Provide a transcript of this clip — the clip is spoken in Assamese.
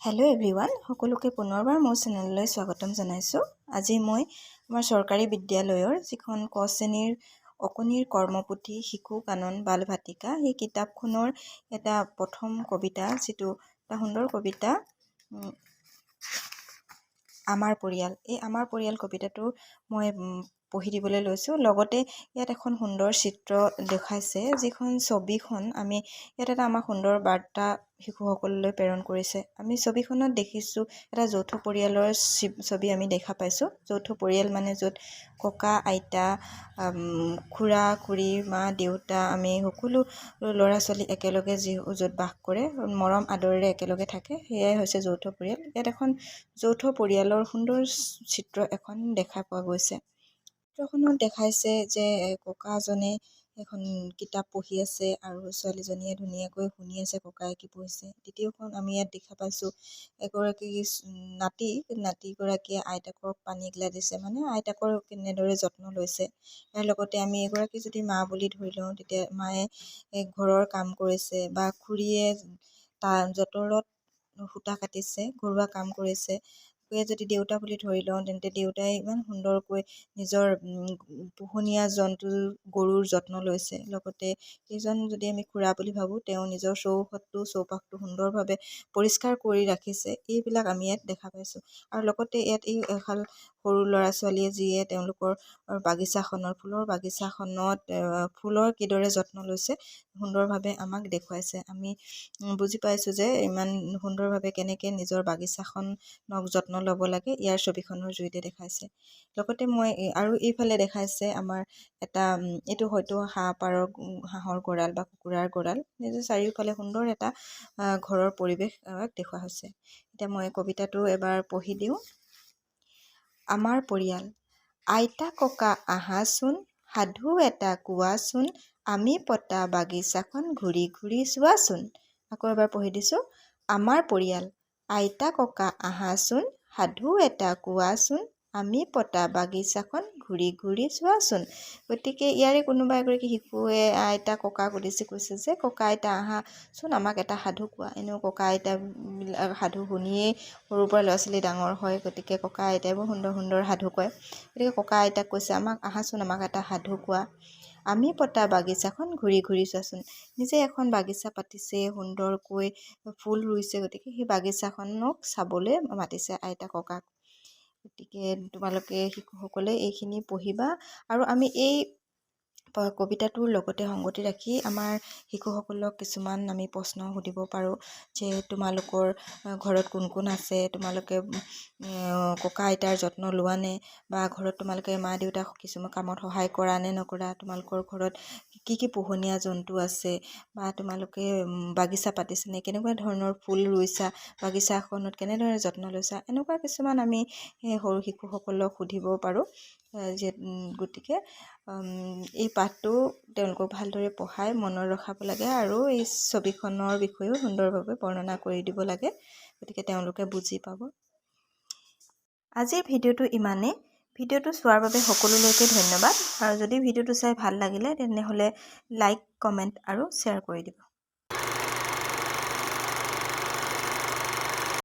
হেল্ল' এভৰিৱান, সকলোকে পুনৰবাৰ মোৰ চেনেললৈ স্বাগতম জনাইছোঁ। আজি মই আমাৰ চৰকাৰী বিদ্যালয়ৰ যিখন ক শ্ৰেণীৰ অকণিৰ কৰ্মপুথি শিশু কানন বাল ভাটিকা সেই কিতাপখনৰ এটা প্ৰথম কবিতা, যিটো এটা সুন্দৰ কবিতা, আমাৰ পৰিয়াল। এই আমাৰ পৰিয়াল কবিতাটো মই পঢ়ি দিবলৈ লৈছোঁ। লগতে ইয়াত এখন সুন্দৰ চিত্ৰ দেখাইছে, যিখন ছবিখন আমি ইয়াত এটা আমাক সুন্দৰ বাৰ্তা শিশুসকললৈ প্ৰেৰণ কৰিছে। আমি ছবিখনত দেখিছোঁ এটা যৌথ পৰিয়ালৰ ছবি আমি দেখা পাইছোঁ। যৌথ পৰিয়াল মানে য'ত ককা আইতা, খুৰা খুৰী, মা দেউতা, আমি সকলো ল'ৰা ছোৱালী একেলগে য'ত বাস কৰে, মৰম আদৰেৰে একেলগে থাকে, সেয়াই হৈছে যৌথ পৰিয়াল। ইয়াত এখন যৌথ পৰিয়ালৰ সুন্দৰ চিত্ৰ এখন দেখা পোৱা গৈছে। চিত্ৰখনত দেখাইছে যে ককাজনে এখন কিতাপ পঢ়ি আছে আৰু ছোৱালীজনীয়ে ধুনীয়াকৈ শুনি আছে ককায়ে কি পঢ়িছে। দ্বিতীয়খন আমি ইয়াত দেখা পাইছোঁ এগৰাকী নাতিগৰাকীয়ে আইতাকক পানী এগিলাচ দিছে, মানে আইতাকৰ কেনেদৰে যত্ন লৈছে। ইয়াৰ লগতে আমি এগৰাকী যদি মা বুলি ধৰি লওঁ, তেতিয়া মায়ে ঘৰৰ কাম কৰিছে, বা খুৰীয়ে যঁতৰত সূতা কাটিছে, ঘৰুৱা কাম কৰিছে। যদি দেউতা বুলি ধৰি লওঁ, তেন্তে দেউতাই ইমান সুন্দৰকৈ নিজৰ পোহনীয়া জন্তু গৰুৰ যত্ন লৈছে। লগতে সেইজন যদি আমি খুৰা বুলি ভাবোঁ, তেওঁ নিজৰ চৌপাশটো সুন্দৰভাৱে পৰিষ্কাৰ কৰি ৰাখিছে। এইবিলাক আমি ইয়াত দেখা পাইছোঁ। আৰু লগতে ইয়াত এই এহাল সৰু ল'ৰা ছোৱালীয়ে যিয়ে তেওঁলোকৰ ফুলৰ বাগিচাখনত ফুলৰ কিদৰে যত্ন লৈছে সুন্দৰভাৱে আমাক দেখুৱাইছে। আমি বুজি পাইছোঁ যে ইমান সুন্দৰভাৱে কেনেকৈ নিজৰ বাগিচাখনক যত্ন ল'ব লাগে, ইয়াৰ ছবিখনৰ জৰিয়তে দেখাইছে। লগতে মই আৰু এইফালে দেখাইছে আমাৰ এটা, এইটো হয়তো হাঁহৰ গঁৰাল বা কুকুৰাৰ গঁৰাল, নিজৰ চাৰিওফালে সুন্দৰ এটা ঘৰৰ পৰিৱেশ দেখুওৱা হৈছে। এতিয়া মই কবিতাটো এবাৰ পঢ়ি দিওঁ। আমাৰ পৰিয়াল। আইতা ককা আহাচোন, সাধু এটা কোৱাচোন, আমি পতা বাগিচাখন ঘূৰি ঘূৰি চোৱাচোন। আকৌ এবাৰ পঢ়ি দিছোঁ। আমাৰ পৰিয়াল। আইতা ককা আহাচোন, সাধু এটা কোৱাচোন, আমি পতা বাগিচাখন ঘূৰি ঘূৰি চোৱাচোন। গতিকে ইয়াৰে কোনোবা এগৰাকী শিশুৱে আইতা ককাক কৈছে যে ককা আইতা আহাচোন, আমাক এটা সাধু কোৱা। এনেও ককা আইতা সাধু শুনিয়েই সৰুৰ পৰা ল'ৰা ছোৱালী ডাঙৰ হয়, গতিকে ককা আইতাই বৰ সুন্দৰ সুন্দৰ সাধু কয়। গতিকে ককা আইতাক কৈছে আহাচোন, আমাক এটা সাধু কোৱা, আমি পতা বাগিচাখন ঘূৰি ঘূৰি চোৱাচোন। নিজে এখন বাগিচা পাতিছে, সুন্দৰকৈ ফুল ৰুইছে, গতিকে সেই বাগিচাখনক চাবলৈ মাতিছে আইতা ককাক। গতিকে তোমালোকে শিশুসকলে এইখিনি পঢ়িবা। আৰু আমি এই কবিতাটোৰ লগতে সংগতি ৰাখি আমাৰ শিশুসকলক কিছুমান আমি প্ৰশ্ন সুধিব পাৰোঁ, যে তোমালোকৰ ঘৰত কোন কোন আছে, তোমালোকে ককা আইতাৰ যত্ন লোৱানে, বা ঘৰত তোমালোকে মা দেউতাক কিছুমান কামত সহায় কৰা নে নকৰা, তোমালোকৰ ঘৰত কি কি পোহনীয়া জন্তু আছে, বা তোমালোকে বাগিচা পাতিছেনে, কেনেকুৱা ধৰণৰ ফুল ৰুইছা, বাগিচাখনত কেনেদৰে যত্ন লৈছা, এনেকুৱা কিছুমান আমি সৰু শিশুসকলক সুধিব পাৰোঁ। গতিকে এই পাঠটো তেওঁলোকক ভালদৰে পঢ়াই মনত ৰখাব লাগে, আৰু এই ছবিখনৰ বিষয়েও সুন্দৰভাৱে বৰ্ণনা কৰি দিব লাগে, গতিকে তেওঁলোকে বুজি পাব। আজিৰ ভিডিঅ'টো ইমানেই। ভিডিঅ'টো চোৱাৰ বাবে সকলোলৈকে ধন্যবাদ। আৰু যদি ভিডিঅ'টো চাই ভাল লাগিলে তেনেহ'লে লাইক, কমেণ্ট আৰু শ্বেয়াৰ কৰি দিব।